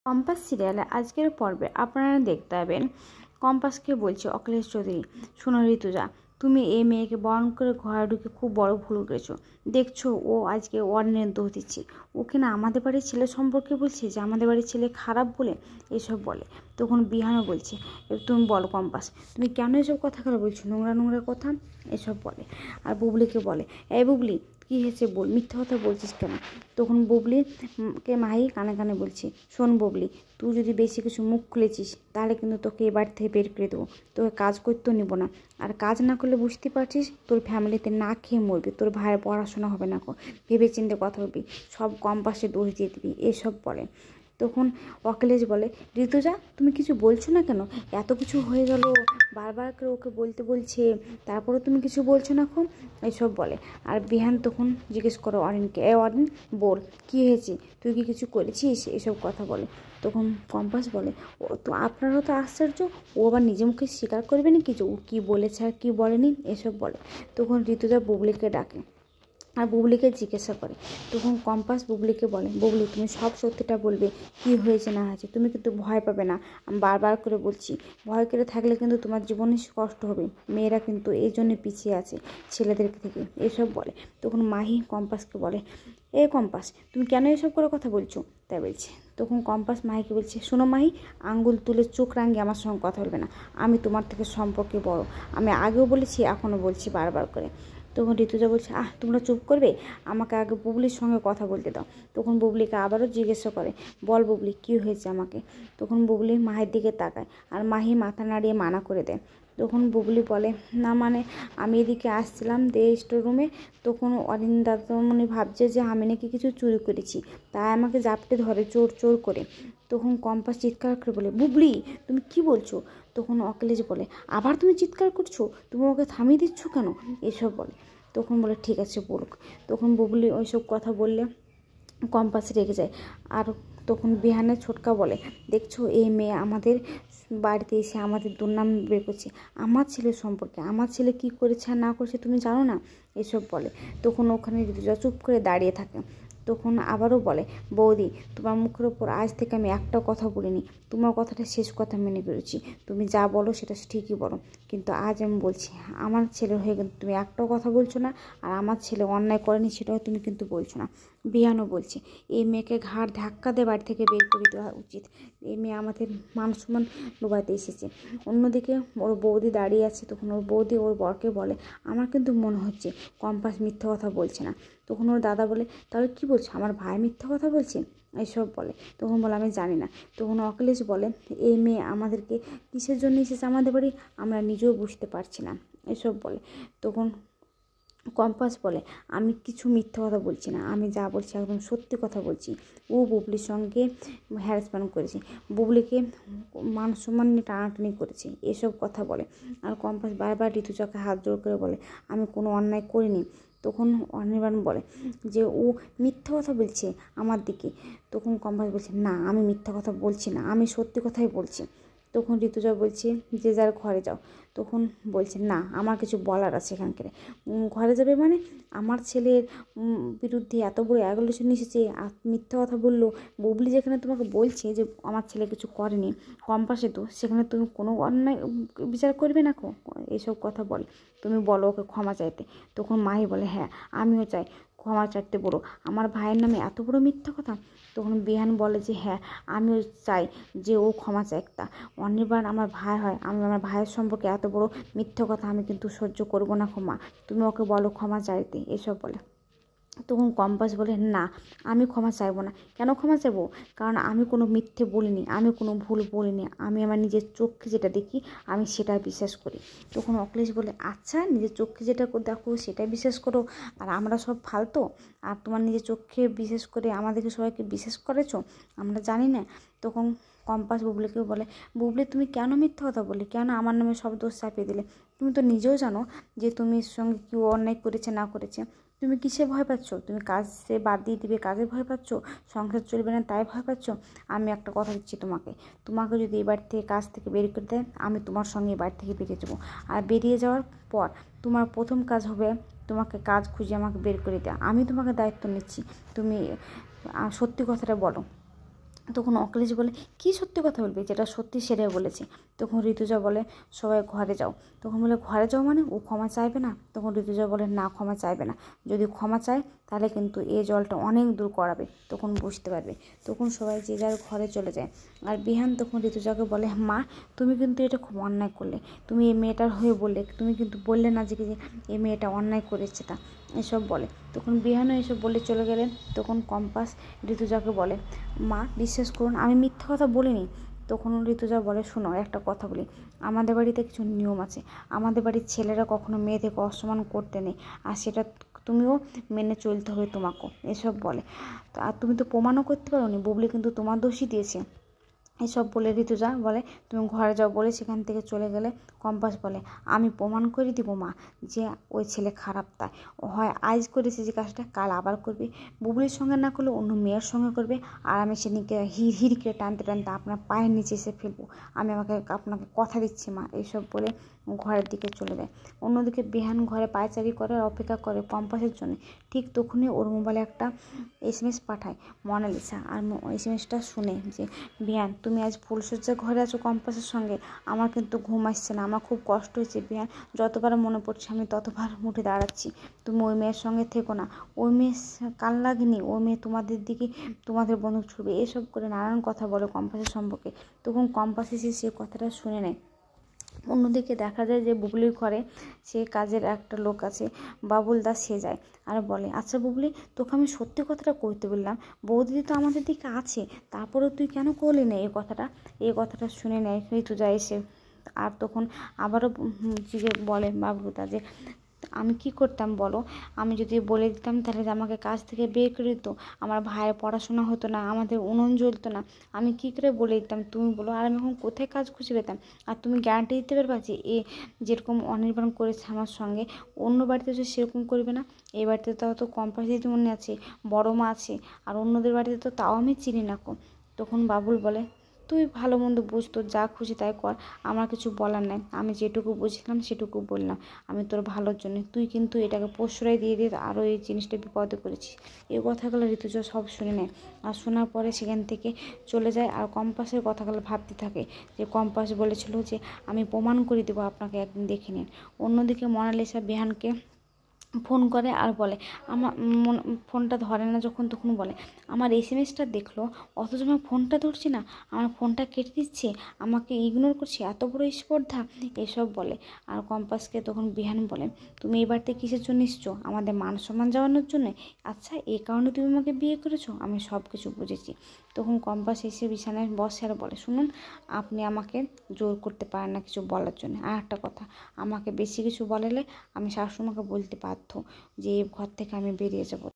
Compass সিরিয়ালে আজকের পর্বে আপনারা দেখতে পাবেন কম্পাসকে বলছে অখিলেশ চৌধুরী, শোনো ঋতুজা, তুমি এই মেয়েকে বরণ করে ঘরে ঢুকে খুব বড় ভুল করেছো। দেখছো ও আজকে অন্যের দোষ দিচ্ছে, ওকে না আমাদের বাড়ির ছেলে সম্পর্কে বলছে যে আমাদের বাড়ির ছেলে খারাপ বলে এসব বলে। তখন বিহানও বলছে, তুমি বলো কম্পাস, তুমি কেন এসব কথা বলছো, নোংরা নোংরা কথা এসব বলে। আর বুবলিকে বলে, এই বুবলি কী হয়েছে বল, মিথ্যা কথা বলছিস কেন? তখন বুবলিকে মাহি কানে কানে বলছে, শোন বুবলি, তুই যদি বেশি কিছু মুখ খুলেছিস তাহলে কিন্তু তোকে এ বাড়ি থেকে বের করে দেবো, তোকে কাজ করতেও নিব না। আর কাজ না করলে বুঝতে পারছিস তোর ফ্যামিলিতে না খেয়ে মরবি, তোর ভাইয়ের পড়াশোনা হবে না, ভেবে চিন্তে কথা বলবি, সব কম্পাসে দোষ দিয়ে দিবি, এসব বলে। তখন অখিলেশ বলে, ঋতুজা তুমি কিছু বলছো না কেন? এত কিছু হয়ে গেল, বারবার করে ওকে বলতে বলছে, তারপরে তুমি কিছু বলছো না এখন, এইসব বলে। আর বিহান তখন জিজ্ঞেস করো অরিনকে, অরিন বল কী হয়েছে, তুই কি কিছু করেছিস, এসব কথা বলে। তখন কম্পাস বলে, ও তো আপনারও তো আশ্চর্য, ও আবার নিজে মুখে স্বীকার করবে না কিছু, ও কী বলেছে আর কী বলেনি এসব বলে। তখন ঋতুজা বুবলিকে ডাকে আর বুবলিকে জিজ্ঞাসা করে। তখন কম্পাস বুবলিকে বলে, বুবলি তুমি সব সত্যিটা বলবে, কি হয়েছে না হয়েছে, তুমি কিন্তু ভয় পাবে না, আমি বারবার করে বলছি, ভয় করে থাকলে কিন্তু তোমার জীবনে কষ্ট হবে, মেয়েরা কিন্তু এই জন্যে পিছিয়ে আছে ছেলেদের থেকে, এসব বলে। তখন মাহি কম্পাসকে বলে, এ কম্পাস তুমি কেন এসব করে কথা বলছো, তাই বলছে। তখন কম্পাস মাহিকে বলছে, শোনো মাহি, আঙ্গুল তুলে চোখ রাঙিয়ে আমার সঙ্গে কথা বলবে না, আমি তোমার থেকে সম্পর্কে বড়, আমি আগেও বলেছি এখনও বলছি বারবার করে। তখন ঋতুজা বলছে, তোমরা চুপ করবে, আমাকে আগে বুবলির সঙ্গে কথা বলতে দাও। তখন বুবলিকে আবারও জিজ্ঞাসা করে, বল বুবলি কী হয়েছে আমাকে। তখন বুবলি মাহির দিকে তাকায় আর মাহি মাথা নাড়িয়ে মানা করে দেয়। তখন বুবলি বলে, না মানে আমি এদিকে আসছিলাম স্টোর রুমে, তখন অরিন্দামণি ভাবছে যে আমি নাকি কিছু চুরি করেছি, তাই আমাকে জাপটে ধরে চোর চোর করে। তখন কম্পাস চিৎকার করে বলে, বুবলি তুমি কি বলছো? তখন অখিলেশ বলে, আবার তুমি চিৎকার করছো, তুমি ওকে থামিয়ে দিচ্ছ কেন, এসব বলে। তখন বলে, ঠিক আছে বলুক। তখন বুবলি ওইসব কথা বললে কম্পাস রেগে যায়। আর তখন বিহানের ছোটকা বলে, দেখছো এই মেয়ে আমাদের বাড়িতে এসে আমাদের দুর্নাম বের করছে, আমার ছেলের সম্পর্কে, আমার ছেলে কী করেছে আর না করেছে তুমি জানো না, এসব বলে। তখন ওখানে ঋতুজা চুপ করে দাঁড়িয়ে থাকে। তখন আবারও বলে, বৌদি তোমার মুখের ওপর আজ থেকে আমি একটাও কথা বলিনি, তোমার কথাটা শেষ কথা মেনে করেছি, তুমি যা বলো সেটা ঠিকই বলো, কিন্তু আজ আমি বলছি আমার ছেলে হয়ে কিন্তু তুমি একটাও কথা বলছো না, আর আমার ছেলে অন্যায় করেনি সেটাও তুমি কিন্তু বলছো না। বিহানও বলছে, এই মেয়েকে ঘাড় ধাক্কা দিয়ে বাড়ি থেকে বের করে দেওয়া উচিত, এই মেয়ে আমাদের মান সম্মান ডোবাতে এসেছে। অন্যদিকে ওর বৌদি দাঁড়িয়ে আছে। তখন ওর বৌদি ওর বরকে বলে, আমার কিন্তু মনে হচ্ছে কম্পাস মিথ্যা কথা বলছে না। তখন ওর দাদা বলে, তাহলে কি বলছে, আমার ভাই মিথ্যা কথা বলছে, এইসব বলে। তখন বলে, আমি জানি না। তখন অখিলেশ বলে, এই মেয়ে আমাদেরকে কিসের জন্য এসেছে আমাদের বাড়ি আমরা নিজেও বুঝতে পারছি না, এসব বলে। তখন কম্পাস বলে, আমি কিছু মিথ্যা কথা বলছি না, আমি যা বলছি একদম সত্যি কথা বলছি, ও বুবলির সঙ্গে হ্যারাসমেন্ট করেছে, বুবলিকে মান সম্মান নিয়ে টানাটানি করেছে, এসব কথা বলে। আর কম্পাস বারবার ঋতুজাকে হাত জোর করে বলে, আমি কোনো অন্যায় করিনি। তখন অনির্বাণ বলে যে ও মিথ্যা কথা বলছে আমার দিকে। তখন কম্পাস বলছে, না আমি মিথ্যা কথা বলছি না, আমি সত্যি কথাই বলছি। তখন ঋতুজা বলছে, যে যার ঘরে যাও। তখন বলছে, না আমার কিছু বলার আছে এখানকার। ঘরে যাবে মানে, আমার ছেলের বিরুদ্ধে এত বড় অ্যালিগেশন এসেছে, মিথ্যা কথা বললো, বুবলি যেখানে তোমাকে বলছে যে আমার ছেলে কিছু করেনি, কম্পাসে তো সেখানে তুমি কোনো অন্যায় বিচার করবে না, এইসব কথা বলে, তুমি বলো ওকে ক্ষমা চাইতে। তখন মাহি বলে, হ্যাঁ আমিও চাই ক্ষমা চাইতে, বলো আমার ভাইয়ের নামে এত বড় মিথ্যা কথা। তখন বিহান বলে যে, হ্যাঁ আমিও চাই যে ও ক্ষমা চাই। একটা অনির্বাণ আমার ভাই হয়, আমি আমার ভাইয়ের সম্পর্কে এত বড় মিথ্যা কথা আমি কিন্তু সহ্য করবো না, ক্ষমা তুমি ওকে বলো ক্ষমা চাইতে, এসব বলে। তখন কম্পাস বলে, না আমি ক্ষমা চাইবো না। কেন ক্ষমা চাইবো? কারণ আমি কোনো মিথ্যে বলিনি, আমি কোনো ভুল বলিনি, আমি আমার নিজের চোখে যেটা দেখি আমি সেটাই বিশ্বাস করি। তখন অখিলেশ বলে, আচ্ছা নিজের চোখে যেটা দেখো সেটাই বিশ্বাস করো, আর আমরা সব ফালতু, আর তোমার নিজের চোখে বিশ্বাস করে আমাদেরকে সবাইকে বিশ্বাস করেছো, আমরা জানি না। তখন কম্পাস বুবলিকেও বলে, বুবলি তুমি কেন মিথ্যা কথা বললে, কেন আমার নামে সব দোষ চাপিয়ে দিলে, তুমি তো নিজেও জানো যে তুমি সঙ্গে কেউ অন্যায় করেছে না করেছে, তুমি কিসে ভয় পাচ্ছ, তুমি কাজে বাদ দিয়ে দিবে কাজে ভয় পাচ্ছ, সংসার চলবে না তাই ভয় পাচ্ছ। আমি একটা কথা দিচ্ছি তোমাকে, তোমাকে যদি এই বাড়ি থেকে কাজ থেকে বের করে দেয়, আমি তোমার সঙ্গে এই বাড়ি থেকে বেরিয়ে যাবো, আর বেরিয়ে যাওয়ার পর তোমার প্রথম কাজ হবে তোমাকে কাজ খুঁজে আমাকে বের করে দেওয়া, আমি তোমাকে দায়িত্ব নিচ্ছি, তুমি সত্যি কথাটা বলো। তখন অখিলেশ বলে, কী সত্যি কথা বলবি, যেটা সত্যি সেটাই বলেছি। তখন ঋতুজা বলে, সবাই ঘরে যাও। তখন বলে, ঘরে যাও মানে ও ক্ষমা চাইবে না? তখন ঋতুজা বলে, না, ক্ষমা চাইবে না। যদি ক্ষমা চায় তাহলে কিন্তু এই জলটা অনেক দূর করাবে, তখন বুঝতে পারবে। তখন সবাই যে যার ঘরে চলে যায়। আর বিহান তখন ঋতুজাকে বলে, মা, তুমি কিন্তু এটা খুব অন্যায় করলে। তুমি এই মেয়েটার হয়ে বললে, তুমি কিন্তু বললে না যে এই মেয়েটা অন্যায় করেছে তা, এসব বলে। তখন বিহানও এসব বলে চলে গেলেন। তখন কম্পাস ঋতুজাকে বলে, মা, বিশ্বাস করুন, আমি মিথ্যা কথা বলিনি। তখন ঋতুজা বলে, শোনো, একটা কথা বলি, আমাদের বাড়িতে কিছু নিয়ম আছে। আমাদের বাড়ির ছেলেরা কখনো মেয়েদেরকে অসম্মান করতে নেই, আর সেটা তুমিও মেনে চলতে হবে তোমাকেও, এসব বলে। আর তুমি তো প্রমাণও করতে পারো নি, বুবলি কিন্তু তোমার দোষই দিয়েছে। এসব বলে ঋতুজা বলে, তুমি ঘরে যাও বলে সেখান থেকে চলে গেলে। কম্পাস বলে, আমি প্রমাণ করে দিব মা যে ওই ছেলে খারাপ। তাই হয় আজ করেছে যে কাজটা, কাল আবার করবে, বুবলির সঙ্গে না করলে অন্য মেয়ের সঙ্গে করবে, আর আমি সেদিনকে হিড়কে টানতে টানতে আপনার পায়ের নিচে এসে ফেলবো। আমি আপনাকে কথা দিচ্ছি মা। এইসব বলে ঘরের দিকে চলে যায়। অন্যদিকে বিহান ঘরে পায়চারি করে আর অপেক্ষা করে কম্পাসের জন্য। ঠিক তখনই ওর মোবাইলে একটা SMS পাঠায় মোনালিসা। আর SMS-টা শুনে যে, বিহান, তুমি আজ ফুলসজ্জার ঘরে আছো কম্পাসের সঙ্গে, আমার কিন্তু ঘুম আসছে না, আমার খুব কষ্ট হয়েছে বিহান, যতবার মনে পড়ছে আমি ততবার উঠে দাঁড়াচ্ছি। তুমি ওই মেয়ের সঙ্গে থেকো না, ওই মেয়ে কাল লাগেনি, ওই মেয়ে তোমাদের দিকে তোমাদের বন্দুক ছুড়বে। এসব করে নানান কথা বলে কম্পাসের সম্পর্কে। তখন কম্পাস এসে সে কথাটা শুনে নেয়। অন্যদিকে দেখা যায় যে বুবলির ঘরে সে কাজের একটা লোক আছে, বাবুল দাস, সে যায় আর বলে, আচ্ছা বুবলি, তোকে আমি সত্যি কথাটা কইতে বললাম, বৌদিদি তো আমাদের দিকে আছে, তারপরেও তুই কেন করলি না এই কথাটা শুনে নেয় ঋতুজা এসে। আর তখন আবারও বলে বাবলুদা যে, আমি কি করতাম বলো, আমি যদি বলে দিতাম তাহলে আমাকে কাজ থেকে বের করে দিত, আমার ভাইয়ের পড়াশোনা হতো না, আমাদের উনুন জ্বলতো না, আমি কি করে বলে দিতাম তুমি বলো, আর আমি এখন কোথায় কাজ খুঁজে পেতাম? আর তুমি গ্যারান্টি দিতে পারবা যে যেরকম অনির্বাণ করেছে আমার সঙ্গে, অন্য বাড়িতে তো সেরকম করবে না? এই বাড়িতে তাও তো কম্পাস দিদিমণি আছে, বড় মা আছে, আর অন্যদের বাড়িতে তো তাও আমি চিনি না কো। তখন বাবুল বলে, তুই ভালো মন্দ বুঝ, তোর যা খুশি তাই কর, আমার কিছু বলার নাই, আমি যেটুকু বুঝলাম সেটুকু বললাম, আমি তোর ভালোর জন্য, তুই কিন্তু এটাকে প্রশ্রয় দিয়ে আরও এই জিনিসটা বিপদে করেছিস। এই কথাগুলো ঋতুজা সব শুনে নেয়। আর শোনার পরে সেখান থেকে চলে যায়। আর কম্পাসের কথাগুলো ভাবতে থাকে যে কম্পাস বলেছিল যে আমি প্রমাণ করে দেবো আপনাকে, একদিন দেখে নিন। অন্যদিকে মোনালিসা বিহানকে ফোন করে আর বলে, আমার ফোনটা ধরে না যখন, তখন বলে, আমার SMS-টা দেখলো, অথচ আমার ফোনটা ধরছি না, আমার ফোনটা কেটে দিচ্ছে, আমাকে ইগনোর করছে, এত বড় স্পর্ধা, এসব বলে। আর কম্পাসকে তখন বিহান বলে, তুমি এই বাড়িতে কিসের জন্য এসছো? আমাদের মান সম্মান যাওয়ানোর জন্য? আচ্ছা, এই কারণে তুমি আমাকে বিয়ে করেছো? আমি সব কিছু বুঝেছি। তখন কম্পাস এসে বিছানায় বসে আর বলে, শুনুন, আপনি আমাকে জোর করতে পারেন না কিছু বলার জন্য। আর একটা কথা, আমাকে বেশি কিছু বলালে আমি শাশুড়িমাকে বলতে বাধ্য যে এই ঘর থেকে আমি বেরিয়ে যাব।